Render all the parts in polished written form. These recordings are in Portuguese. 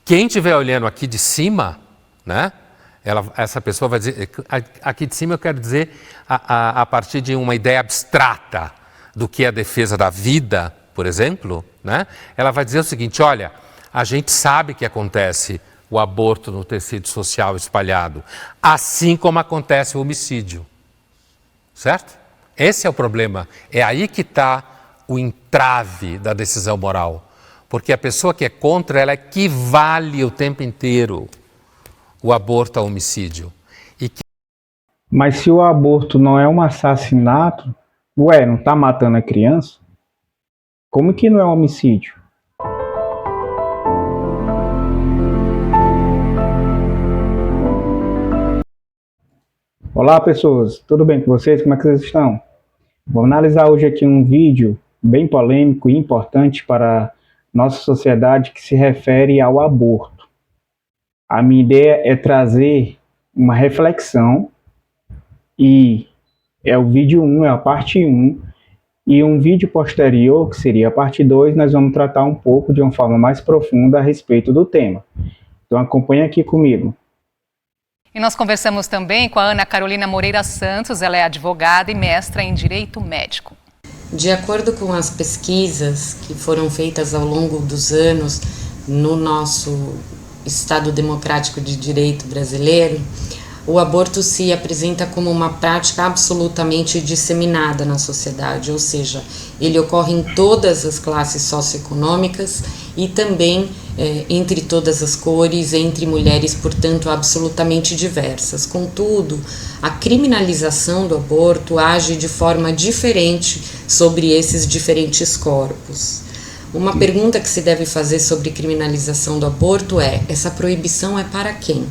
Quem estiver olhando aqui de cima, né, essa pessoa vai dizer, aqui de cima eu quero dizer a partir de uma ideia abstrata do que é a defesa da vida, por exemplo, né, ela vai dizer o seguinte, olha, a gente sabe que acontece o aborto no tecido social espalhado, assim como acontece o homicídio, certo? Esse é o problema, é aí que está o entrave da decisão moral, porque a pessoa que é contra, ela equivale o tempo inteiro o aborto ao homicídio. Mas se o aborto não é um assassinato, ué, não está matando a criança? Como que não é um homicídio? Olá pessoas, tudo bem com vocês? Como é que vocês estão? Vou analisar hoje aqui um vídeo bem polêmico e importante para nossa sociedade que se refere ao aborto. A minha ideia é trazer uma reflexão e é o vídeo 1, é a parte 1, e um vídeo posterior, que seria a parte 2, nós vamos tratar um pouco de uma forma mais profunda a respeito do tema. Então acompanhe aqui comigo. E nós conversamos também com a Ana Carolina Moreira Santos, ela é advogada e mestra em Direito Médico. De acordo com as pesquisas que foram feitas ao longo dos anos no nosso Estado Democrático de Direito brasileiro, o aborto se apresenta como uma prática absolutamente disseminada na sociedade, ou seja, ele ocorre em todas as classes socioeconômicas e também entre todas as cores, entre mulheres, portanto, absolutamente diversas. Contudo, a criminalização do aborto age de forma diferente sobre esses diferentes corpos. Uma pergunta que se deve fazer sobre criminalização do aborto é: essa proibição é para quem?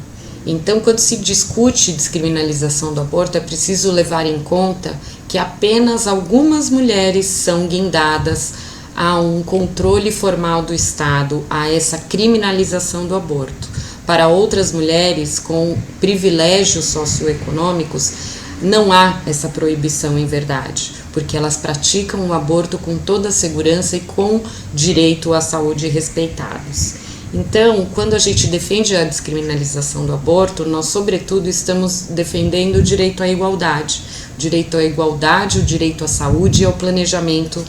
Então, quando se discute descriminalização do aborto, é preciso levar em conta que apenas algumas mulheres são guindadas a um controle formal do Estado, a essa criminalização do aborto. Para outras mulheres com privilégios socioeconômicos, não há essa proibição em verdade, porque elas praticam o aborto com toda a segurança e com direito à saúde respeitados. Então, quando a gente defende a descriminalização do aborto, nós, sobretudo, estamos defendendo o direito à igualdade. O direito à saúde e ao planejamento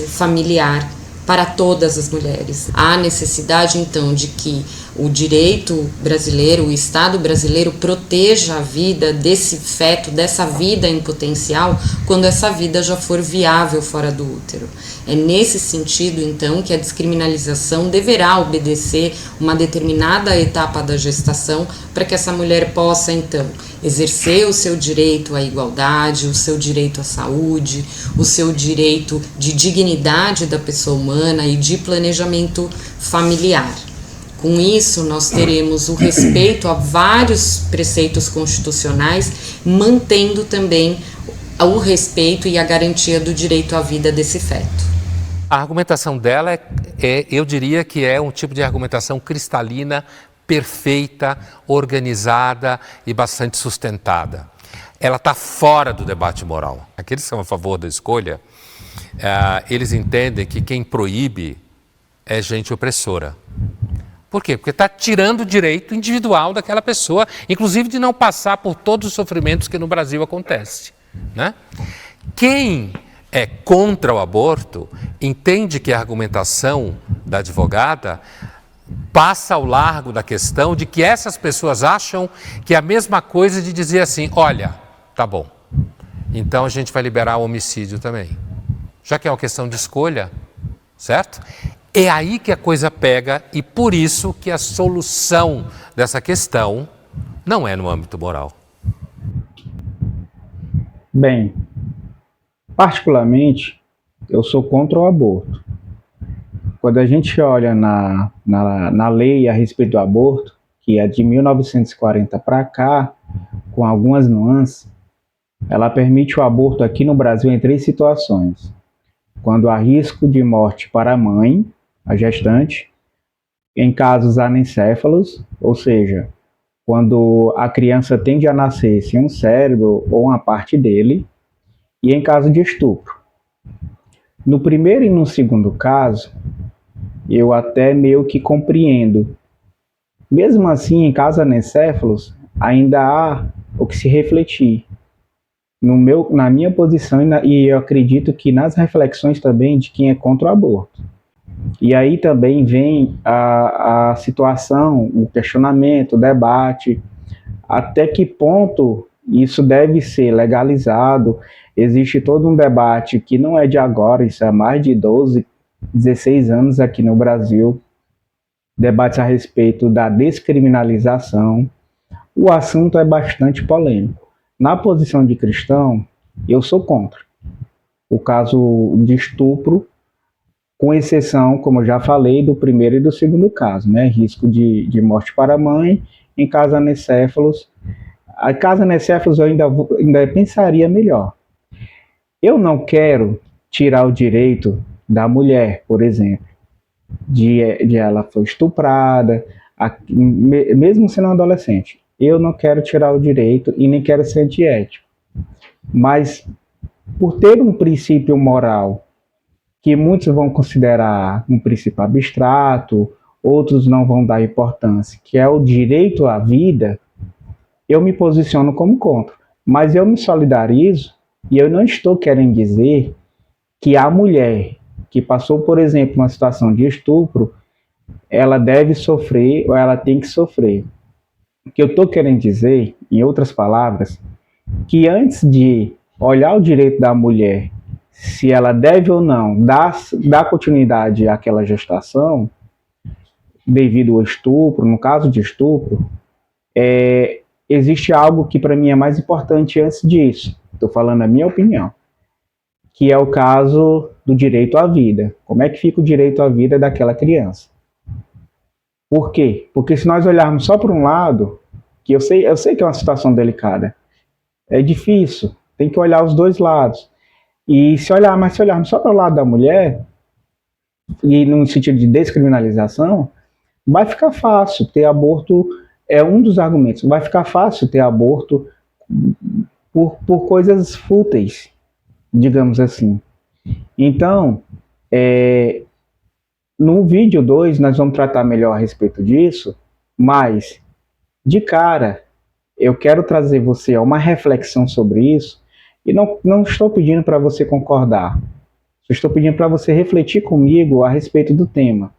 familiar para todas as mulheres. Há necessidade, então, de que o direito brasileiro, o Estado brasileiro, proteja a vida desse feto, dessa vida em potencial, quando essa vida já for viável fora do útero. É nesse sentido, então, que a descriminalização deverá obedecer uma determinada etapa da gestação para que essa mulher possa, então, exercer o seu direito à igualdade, o seu direito à saúde, o seu direito de dignidade da pessoa humana e de planejamento familiar. Com isso, nós teremos o respeito a vários preceitos constitucionais, mantendo também o respeito e a garantia do direito à vida desse feto. A argumentação dela eu diria que é um tipo de argumentação cristalina, perfeita, organizada e bastante sustentada. Ela está fora do debate moral. Aqueles que são a favor da escolha, eles entendem que quem proíbe é gente opressora. Por quê? Porque está tirando o direito individual daquela pessoa, inclusive de não passar por todos os sofrimentos que no Brasil acontece, né? Quem é contra o aborto entende que a argumentação da advogada passa ao largo da questão de que essas pessoas acham que é a mesma coisa de dizer assim, olha, tá bom, então a gente vai liberar o homicídio também. Já que é uma questão de escolha, certo? É aí que a coisa pega e por isso que a solução dessa questão não é no âmbito moral. Bem, particularmente, eu sou contra o aborto. Quando a gente olha na lei a respeito do aborto, que é de 1940 para cá, com algumas nuances, ela permite o aborto aqui no Brasil em 3 situações. Quando há risco de morte para a mãe, a gestante, em casos anencéfalos, ou seja, quando a criança tende a nascer sem um cérebro ou uma parte dele, e em caso de estupro. No primeiro e no segundo caso, eu até meio que compreendo. Mesmo assim, em casos anencéfalos, ainda há o que se refletir. Na minha posição, e eu acredito que nas reflexões também de quem é contra o aborto. E aí também vem a situação, o questionamento, o debate, até que ponto isso deve ser legalizado. Existe todo um debate que não é de agora, isso é há mais de 12, 16 anos aqui no Brasil, debates a respeito da descriminalização. O assunto é bastante polêmico. Na posição de cristão, eu sou contra o caso de estupro, com exceção, como eu já falei, do primeiro e do segundo caso, né? Risco de morte para a mãe, em casos anencéfalos. A casos anencéfalos eu ainda pensaria melhor. Eu não quero tirar o direito da mulher, por exemplo, de ela foi estuprada, mesmo sendo uma adolescente. Eu não quero tirar o direito e nem quero ser antiético. Mas, por ter um princípio moral que muitos vão considerar um princípio abstrato, outros não vão dar importância, que é o direito à vida, eu me posiciono como contra. Mas eu me solidarizo e eu não estou querendo dizer que a mulher que passou, por exemplo, uma situação de estupro, ela deve sofrer ou ela tem que sofrer. O que eu estou querendo dizer, em outras palavras, que antes de olhar o direito da mulher, se ela deve ou não dar continuidade àquela gestação, devido ao estupro, no caso de estupro, existe algo que para mim é mais importante antes disso. Estou falando a minha opinião, que é o caso do direito à vida. Como é que fica o direito à vida daquela criança? Por quê? Porque se nós olharmos só por um lado, que eu sei que é uma situação delicada, é difícil, tem que olhar os dois lados. E se olharmos só para o lado da mulher, e no sentido de descriminalização, vai ficar fácil ter aborto, é um dos argumentos, vai ficar fácil ter aborto por coisas fúteis, digamos assim. Então, no vídeo 2 nós vamos tratar melhor a respeito disso, mas, de cara, eu quero trazer você a uma reflexão sobre isso, e não estou pedindo para você concordar, eu estou pedindo para você refletir comigo a respeito do tema.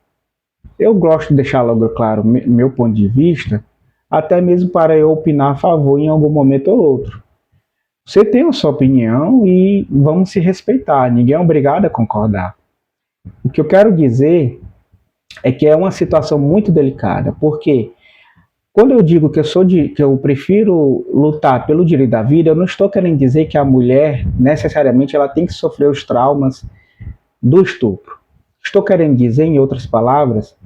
Eu gosto de deixar logo claro meu ponto de vista, até mesmo para eu opinar a favor em algum momento ou outro. Você tem a sua opinião e vamos se respeitar, ninguém é obrigado a concordar. O que eu quero dizer é que é uma situação muito delicada, porque quando eu digo que eu prefiro lutar pelo direito da vida, eu não estou querendo dizer que a mulher, necessariamente, ela tem que sofrer os traumas do estupro. Estou querendo dizer, em outras palavras,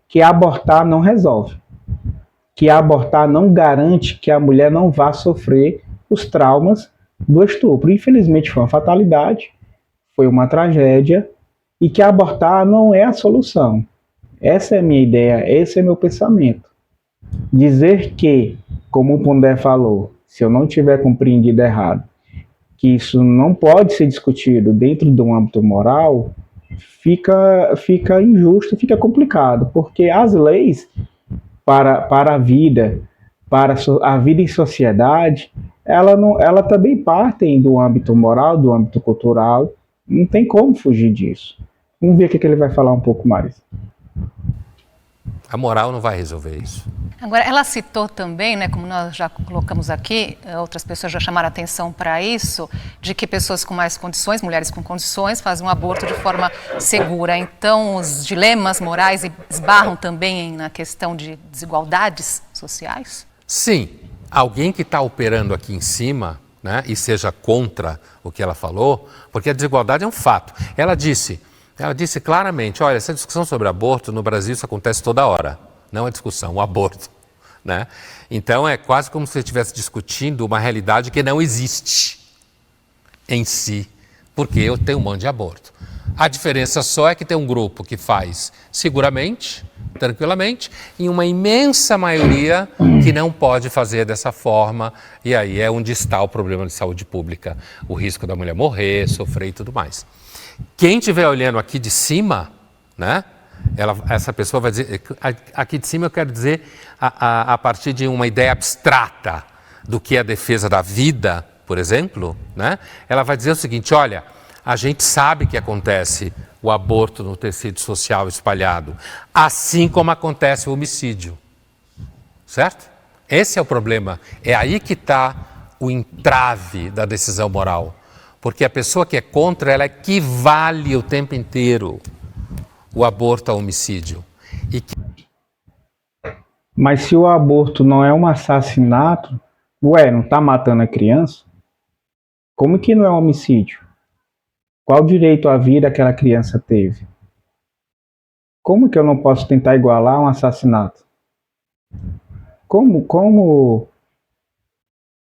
que abortar não resolve. Que abortar não garante que a mulher não vá sofrer os traumas do estupro. Infelizmente foi uma fatalidade, foi uma tragédia, e que abortar não é a solução. Essa é a minha ideia, esse é meu pensamento. Dizer que, como o Pondé falou, se eu não tiver compreendido errado, que isso não pode ser discutido dentro de um âmbito moral, fica injusto, fica complicado, porque as leis para a vida, para a vida em sociedade, ela também partem do âmbito moral, do âmbito cultural, não tem como fugir disso. Vamos ver o que ele vai falar um pouco mais. A moral não vai resolver isso. Agora, ela citou também, né, como nós já colocamos aqui, outras pessoas já chamaram atenção para isso, de que pessoas com mais condições, mulheres com condições, fazem um aborto de forma segura. Então, os dilemas morais esbarram também na questão de desigualdades sociais? Sim. Alguém que está operando aqui em cima, né, e seja contra o que ela falou, porque a desigualdade é um fato. Ela disse claramente, olha, essa discussão sobre aborto no Brasil isso acontece toda hora. Não a discussão, o aborto, né? Então é quase como se você estivesse discutindo uma realidade que não existe em si, porque eu tenho um monte de aborto. A diferença só é que tem um grupo que faz seguramente, tranquilamente, e uma imensa maioria que não pode fazer dessa forma, e aí é onde está o problema de saúde pública, o risco da mulher morrer, sofrer e tudo mais. Quem estiver olhando aqui de cima, né, essa pessoa vai dizer, aqui de cima eu quero dizer a partir de uma ideia abstrata do que é a defesa da vida, por exemplo, né? Ela vai dizer o seguinte, olha, a gente sabe que acontece o aborto no tecido social espalhado, assim como acontece o homicídio, certo? Esse é o problema, é aí que está o entrave da decisão moral, porque a pessoa que é contra, ela equivale o tempo inteiro o aborto ao homicídio. Mas se o aborto não é um assassinato, não está matando a criança? Como que não é um homicídio? Qual direito à vida aquela criança teve? Como que eu não posso tentar igualar um assassinato? Como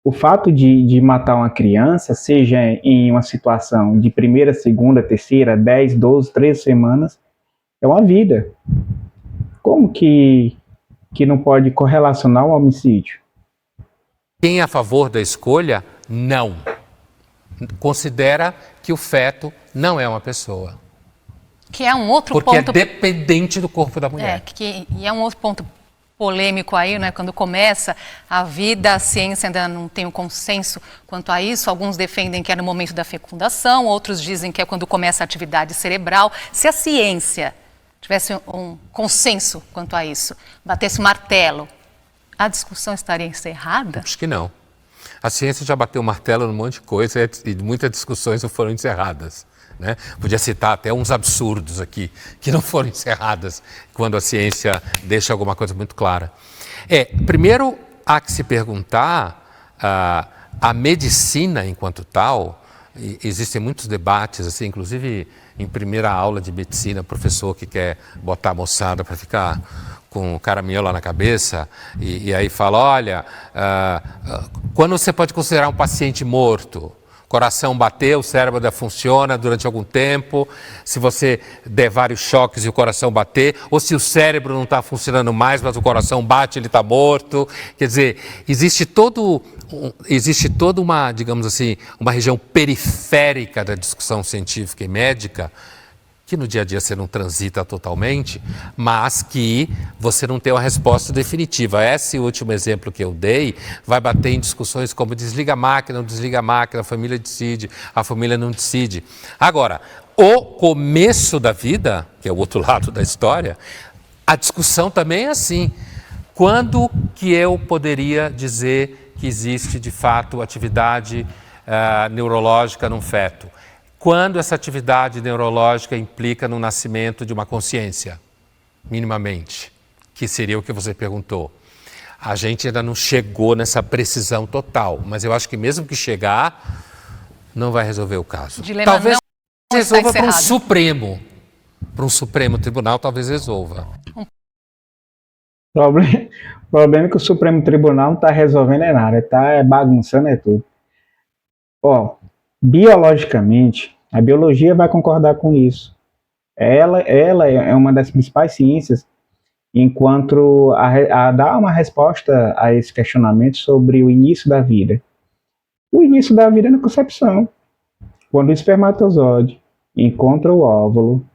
o fato de matar uma criança, seja em uma situação de primeira, segunda, terceira, 10, 12, 13 semanas, é uma vida. Como que não pode correlacionar o homicídio? Quem é a favor da escolha, não. Considera que o feto não é uma pessoa. Que é um outro porque ponto... é dependente do corpo da mulher. E é um outro ponto polêmico aí, né? Quando começa a vida, a ciência ainda não tem um consenso quanto a isso. Alguns defendem que é no momento da fecundação, outros dizem que é quando começa a atividade cerebral. Se a ciência tivesse um consenso quanto a isso, batesse o martelo, a discussão estaria encerrada? Acho que não. A ciência já bateu o martelo num monte de coisa e muitas discussões não foram encerradas, né? Podia citar até uns absurdos aqui, que não foram encerradas quando a ciência deixa alguma coisa muito clara. Primeiro, há que se perguntar, a medicina enquanto tal, existem muitos debates, assim, inclusive em primeira aula de medicina, professor que quer botar a moçada para ficar com caramelo na cabeça e aí fala, olha, quando você pode considerar um paciente morto? Coração bateu, o cérebro ainda funciona durante algum tempo, se você der vários choques e o coração bater, ou se o cérebro não está funcionando mais, mas o coração bate, ele está morto. Quer dizer, existe toda uma, digamos assim, uma região periférica da discussão científica e médica, que no dia a dia você não transita totalmente, mas que você não tem uma resposta definitiva. Esse último exemplo que eu dei vai bater em discussões como desliga a máquina, não desliga a máquina, a família decide, a família não decide. Agora, o começo da vida, que é o outro lado da história, a discussão também é assim. Quando que eu poderia dizer que existe de fato atividade neurológica num feto? Quando essa atividade neurológica implica no nascimento de uma consciência, minimamente, que seria o que você perguntou. A gente ainda não chegou nessa precisão total, mas eu acho que mesmo que chegar, não vai resolver o caso. Talvez resolva para um Supremo Tribunal, talvez resolva. O problema é que o Supremo Tribunal não está resolvendo nada, está bagunçando tudo. Biologicamente, a biologia vai concordar com isso. Ela é uma das principais ciências enquanto a dar uma resposta a esse questionamento sobre o início da vida. O início da vida é na concepção. Quando o espermatozoide encontra o óvulo,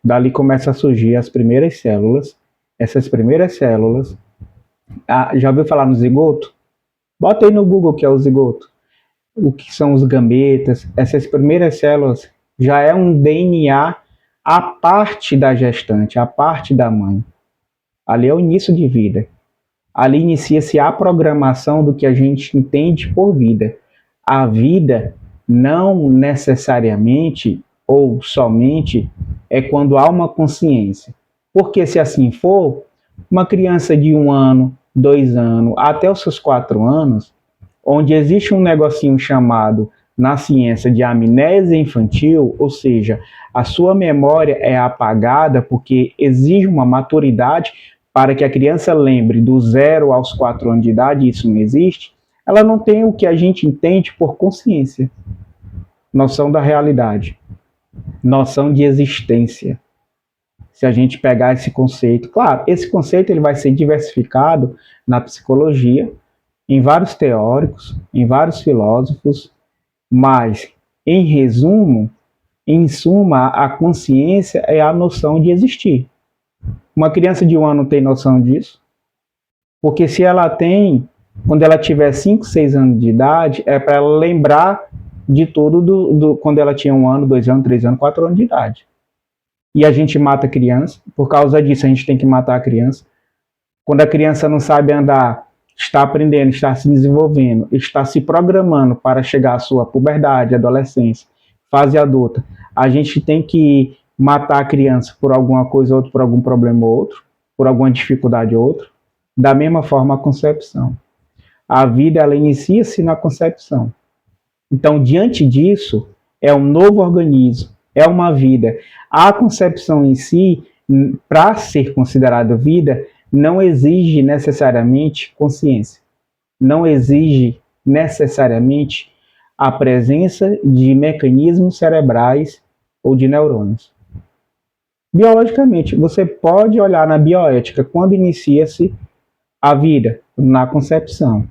dali começa a surgir as primeiras células. Essas primeiras células, já ouviu falar no zigoto? Bota aí no Google o que é o zigoto. O que são os gametas, essas primeiras células já é um DNA à parte da gestante, à parte da mãe. Ali é o início de vida. Ali inicia-se a programação do que a gente entende por vida. A vida não necessariamente ou somente é quando há uma consciência. Porque se assim for, uma criança de 1 ano, 2 anos, até os seus 4 anos, onde existe um negocinho chamado, na ciência, de amnésia infantil, ou seja, a sua memória é apagada porque exige uma maturidade para que a criança lembre do 0 aos 4 anos de idade, isso não existe, ela não tem o que a gente entende por consciência. Noção da realidade. Noção de existência. Se a gente pegar esse conceito, claro, esse conceito ele vai ser diversificado na psicologia, em vários teóricos, em vários filósofos, mas, em resumo, em suma, a consciência é a noção de existir. Uma criança de 1 ano tem noção disso? Porque se ela tem, quando ela tiver 5, 6 anos de idade, é para ela lembrar de tudo quando ela tinha 1 ano, 2 anos, 3 anos, 4 anos de idade. E a gente mata a criança, por causa disso a gente tem que matar a criança. Quando a criança não sabe andar, está aprendendo, está se desenvolvendo, está se programando para chegar à sua puberdade, adolescência, fase adulta, a gente tem que matar a criança por alguma coisa ou outra, por algum problema ou outro, por alguma dificuldade ou outra. Da mesma forma a concepção. A vida, ela inicia-se na concepção. Então, diante disso, é um novo organismo, é uma vida. A concepção em si, para ser considerada vida, não exige necessariamente consciência. Não exige necessariamente a presença de mecanismos cerebrais ou de neurônios. Biologicamente, você pode olhar na bioética quando inicia-se a vida, na concepção.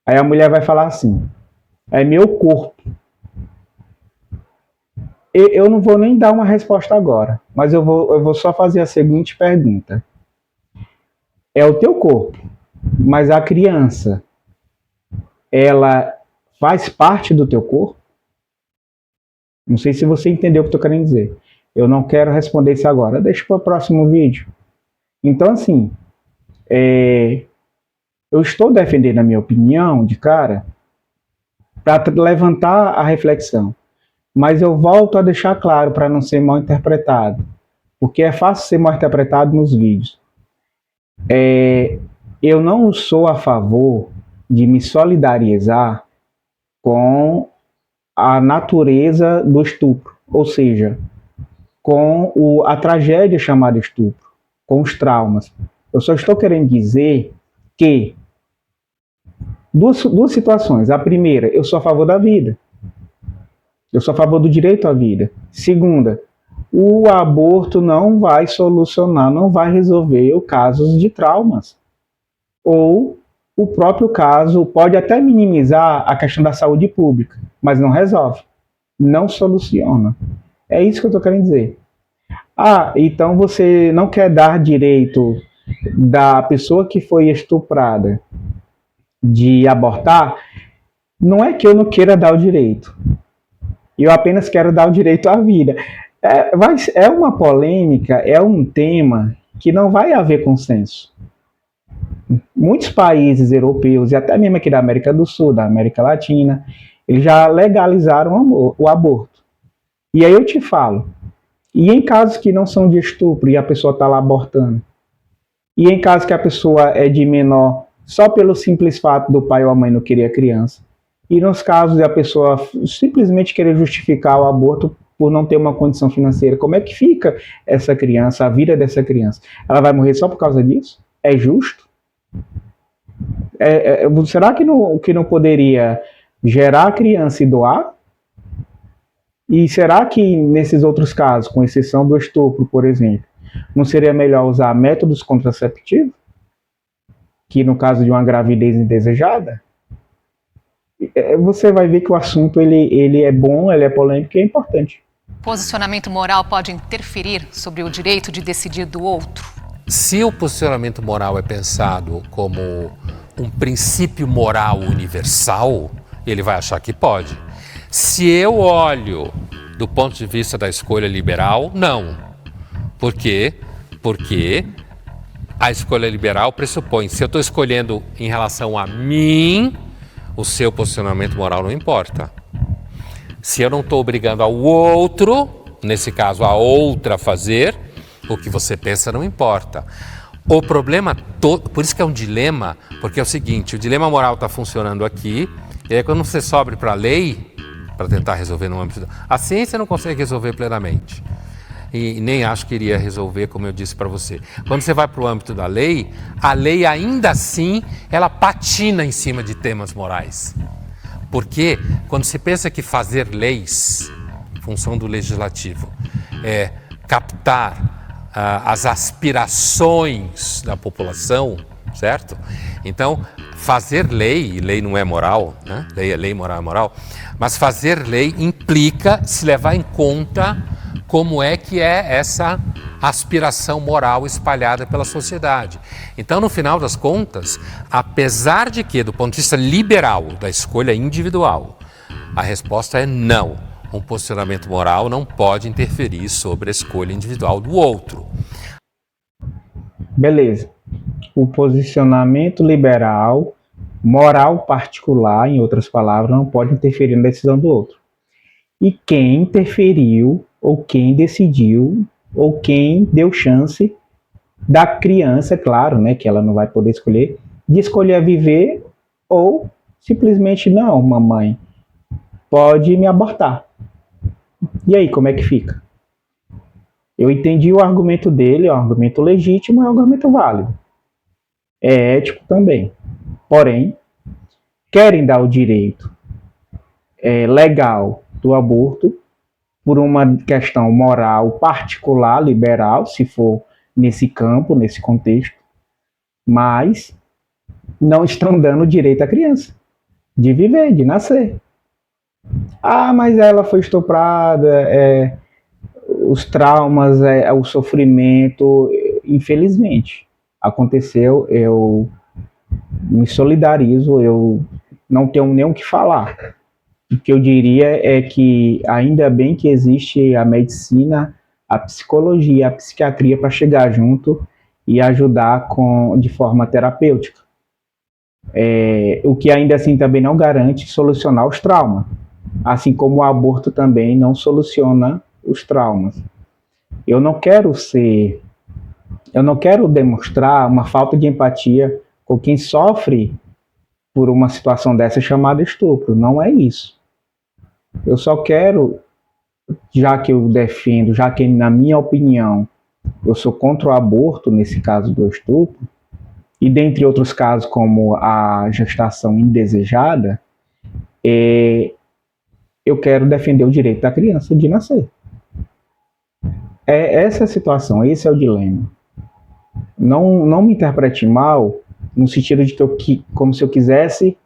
Aí a mulher vai falar assim, é meu corpo. Eu não vou nem dar uma resposta agora, mas eu vou só fazer a seguinte pergunta. É o teu corpo, mas a criança, ela faz parte do teu corpo? Não sei se você entendeu o que eu estou querendo dizer. Eu não quero responder isso agora, deixa para o próximo vídeo. Então, assim, eu estou defendendo a minha opinião de cara para levantar a reflexão. Mas eu volto a deixar claro para não ser mal interpretado. Porque é fácil ser mal interpretado nos vídeos. Eu não sou a favor de me solidarizar com a natureza do estupro. Ou seja, com a tragédia chamada estupro. Com os traumas. Eu só estou querendo dizer que duas situações. A primeira, eu sou a favor da vida. Eu sou a favor do direito à vida. Segunda, o aborto não vai solucionar, não vai resolver casos de traumas. Ou o próprio caso pode até minimizar a questão da saúde pública, mas não resolve. Não soluciona. É isso que eu estou querendo dizer. Então você não quer dar direito da pessoa que foi estuprada de abortar? Não é que eu não queira dar o direito. Eu apenas quero dar o direito à vida. É uma polêmica, é um tema que não vai haver consenso. Muitos países europeus, e até mesmo aqui da América do Sul, da América Latina, eles já legalizaram o aborto. E aí eu te falo, e em casos que não são de estupro e a pessoa está lá abortando? E em casos que a pessoa é de menor só pelo simples fato do pai ou a mãe não querer a criança? E nos casos de a pessoa simplesmente querer justificar o aborto por não ter uma condição financeira, como é que fica essa criança, a vida dessa criança? Ela vai morrer só por causa disso? É justo? Será que não poderia gerar a criança e doar? E será que nesses outros casos, com exceção do estupro, por exemplo, não seria melhor usar métodos contraceptivos? Que no caso de uma gravidez indesejada? Você vai ver que o assunto ele é bom, ele é polêmico e é importante. Posicionamento moral pode interferir sobre o direito de decidir do outro? Se o posicionamento moral é pensado como um princípio moral universal, ele vai achar que pode. Se eu olho do ponto de vista da escolha liberal, não. Por quê? Porque a escolha liberal pressupõe, se eu estou escolhendo em relação a mim, o seu posicionamento moral não importa. Se eu não estou obrigando ao outro, nesse caso a outra a fazer, o que você pensa não importa. O problema todo, por isso que é um dilema, porque é o seguinte, o dilema moral está funcionando aqui, e aí quando você sobe para a lei, para tentar resolver no âmbito... A ciência não consegue resolver plenamente. E nem acho que iria resolver, como eu disse para você. Quando você vai para o âmbito da lei, a lei ainda assim, ela patina em cima de temas morais. Porque quando se pensa que fazer leis, função do legislativo, é captar as aspirações da população, certo? Então, fazer lei, e lei não é moral, né? Lei é lei, moral é moral, mas fazer lei implica se levar em conta como é que é essa aspiração moral espalhada pela sociedade. Então, no final das contas, apesar de que, do ponto de vista liberal, da escolha individual, a resposta é não. Um posicionamento moral não pode interferir sobre a escolha individual do outro. Beleza. O posicionamento liberal, moral particular, em outras palavras, não pode interferir na decisão do outro. E quem interferiu, ou quem decidiu, ou quem deu chance da criança, claro, né, que ela não vai poder escolher, de escolher viver ou simplesmente não, mamãe, pode me abortar. E aí, como é que fica? Eu entendi o argumento dele, é um argumento legítimo, é um argumento válido. É ético também. Porém, querem dar o direito legal do aborto por uma questão moral particular, liberal, se for nesse campo, nesse contexto, mas não estão dando o direito à criança de viver, de nascer. Ah, mas ela foi estuprada, os traumas, o sofrimento, infelizmente, aconteceu, eu me solidarizo, eu não tenho nem o que falar. O que eu diria é que ainda bem que existe a medicina, a psicologia, a psiquiatria para chegar junto e ajudar de forma terapêutica. O que ainda assim também não garante solucionar os traumas, assim como o aborto também não soluciona os traumas. Eu não quero demonstrar uma falta de empatia com quem sofre por uma situação dessa chamada estupro. Não é isso. Eu só quero, já que eu defendo, já que na minha opinião eu sou contra o aborto, nesse caso do estupro, e dentre outros casos como a gestação indesejada, eu quero defender o direito da criança de nascer. Essa é a situação, esse é o dilema. Não me interprete mal, no sentido de que como se eu quisesse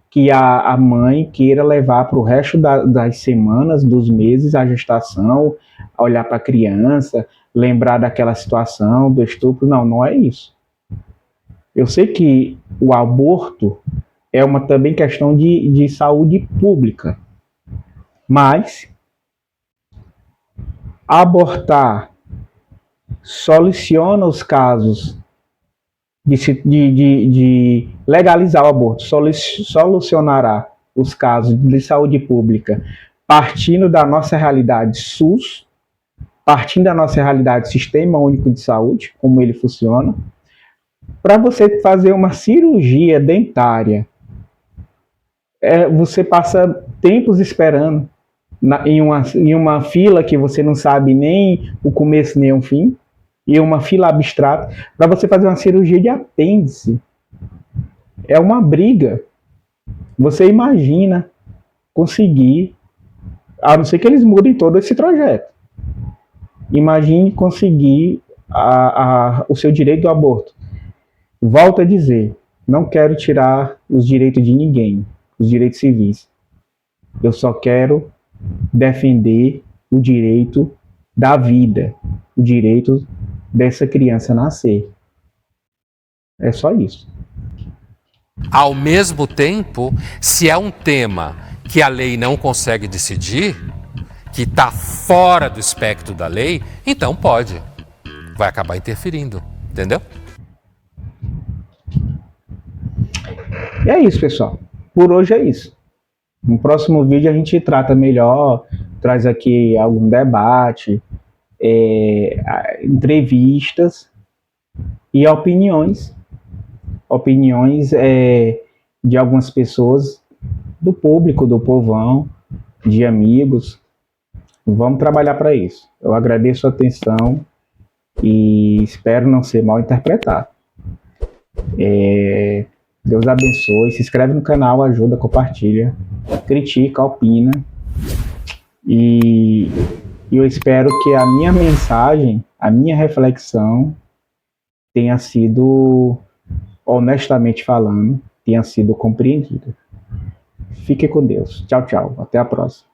que a mãe queira levar para o resto das semanas, dos meses, a gestação, olhar para a criança, lembrar daquela situação, do estupro. Não é isso. Eu sei que o aborto é uma também questão de saúde pública, mas abortar soluciona os casos de legalizar o aborto, solucionará os casos de saúde pública partindo da nossa realidade SUS, partindo da nossa realidade Sistema Único de Saúde, como ele funciona. Para você fazer uma cirurgia dentária, você passa tempos esperando em uma fila que você não sabe nem o começo nem o fim, e uma fila abstrata, para você fazer uma cirurgia de apêndice. É uma briga. Você imagina conseguir, a não ser que eles mudem todo esse trajeto. Imagine conseguir o seu direito do aborto. Volto a dizer, não quero tirar os direitos de ninguém, os direitos civis. Eu só quero defender o direito da vida, o direito dessa criança nascer. É só isso. Ao mesmo tempo, se é um tema que a lei não consegue decidir, que está fora do espectro da lei, então pode. Vai acabar interferindo, entendeu? E é isso, pessoal. Por hoje é isso. No próximo vídeo a gente trata melhor, traz aqui algum debate, entrevistas e opiniões de algumas pessoas do público, do povão, de amigos. Vamos trabalhar para isso. Eu agradeço a atenção e espero não ser mal interpretado. Deus abençoe, se inscreve no canal, ajuda, compartilha, critica, opina. E eu espero que a minha mensagem, a minha reflexão tenha sido, honestamente falando, tenha sido compreendida. Fique com Deus. Tchau, tchau. Até a próxima.